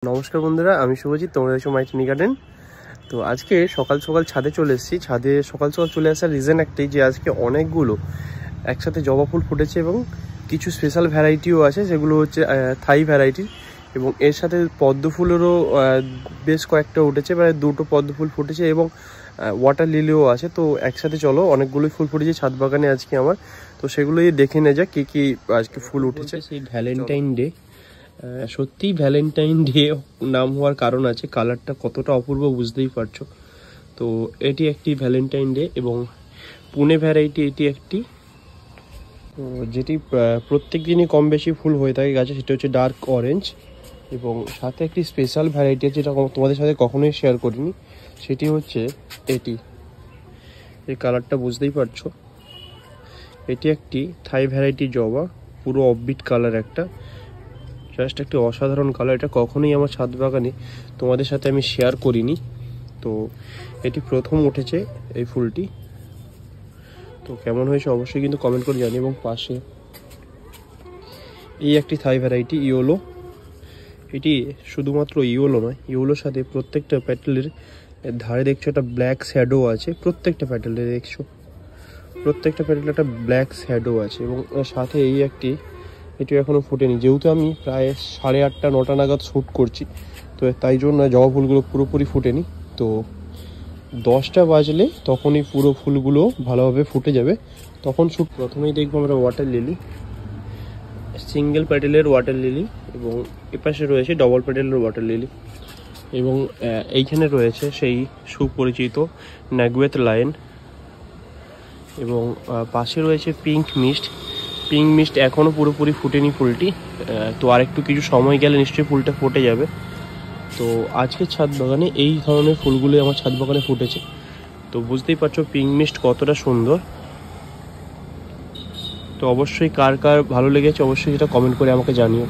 নমস্কার বন্ধুরা, আমি শুভজিৎ, তোমরা দেখছো মাই টিনি গার্ডেন। তো আজকে সকাল সকাল ছাদে চলে এসেছি। ছাদে সকাল সকাল চলে আসার রিজন একটাই, যে আজকে অনেকগুলো একসাথে জবা ফুল ফুটেছে এবং কিছু স্পেশাল ভ্যারাইটিও আছে, যেগুলো হচ্ছে থাই ভ্যারাইটির, এবং এর সাথে পদ্ম ফুলেরও বেশ কয়েকটা উঠেছে, প্রায় দুটো পদ্ম ফুল ফুটেছে এবং ওয়াটার লিলিও আছে। তো একসাথে চলো, অনেকগুলোই ফুল ফুটেছে ছাদ বাগানে আজকে আমার। তো সেগুলোই দেখে নেওয়া যাক কী কী আজকে ফুল উঠেছে। সেই ভ্যালেন্টাইন ডে, সত্যি ভ্যালেন্টাইন ডে নাম হওয়ার কারণ আছে, কালারটা কতটা অপূর্ব বুঝতেই পারছো। তো এটি একটি ভ্যালেন্টাইন ডে এবং পুনে ভ্যারাইটি এটি একটি, তো যেটি প্রত্যেক দিনই কম বেশি ফুল হয়ে থাকে গাছে, সেটা হচ্ছে ডার্ক অরেঞ্জ। এবং সাথে একটি স্পেশাল ভ্যারাইটি আছে, যেটা তোমাদের সাথে কখনোই শেয়ার করিনি, সেটি হচ্ছে এটি। এই কালারটা বুঝতেই পারছো, এটি একটি থাই ভ্যারাইটি জবা, পুরো অফবিট কালার একটা, জাস্ট একটি অসাধারণ কালার। এটা কখনোই আমার ছাদ বাগানে তোমাদের সাথে আমি শেয়ার করিনি। তো এটি প্রথম উঠেছে এই ফুলটি, তো কেমন হয়েছে অবশ্যই কিন্তু কমেন্ট করে জানি। এবং পাশে এই একটি থাই ভ্যারাইটি ইয়োলো, এটি শুধুমাত্র ইয়োলো নয়, ইয়োলোর সাথে প্রত্যেকটা প্যাটেলের ধারে দেখছো একটা ব্ল্যাক শ্যাডো আছে, প্রত্যেকটা প্যাটেলে দেখছো প্রত্যেকটা প্যাটেলে একটা ব্ল্যাক শ্যাডো আছে। এবং সাথে এই একটি, এটি এখনও ফুটেনি, যেহেতু আমি প্রায় 8:30 9টা নাগাদ শ্যুট করছি, তো তাই জন্য জবা ফুলগুলো পুরোপুরি ফুটেনি। তো 10টা বাজলে তখনই পুরো ফুলগুলো ভালোভাবে ফুটে যাবে, তখন শ্যুট। প্রথমেই দেখবো আমরা ওয়াটার লিলি, সিঙ্গেল প্যাটেলের ওয়াটার লিলি, এবং এপাশে রয়েছে ডবল প্যাটেলের ওয়াটার লিলি, এবং এইখানে রয়েছে সেই সুপরিচিত ন্যাগুয়েত লায়ন, এবং পাশে রয়েছে পিঙ্ক মিস্ট। পিঙ্ক মিস্ট এখনও পুরোপুরি ফুটেনি ফুলটি, তো আরেকটু কিছু সময় গেলে নিশ্চয়ই ফুলটা ফুটে যাবে। তো আজকের ছাদ বাগানে এই ধরনের ফুলগুলো আমার ছাদ বাগানে ফুটেছে, তো বুঝতেই পারছো পিঙ্ক মিস্ট কতটা সুন্দর। তো অবশ্যই কার কার ভালো লেগেছে অবশ্যই সেটা কমেন্ট করে আমাকে জানিও।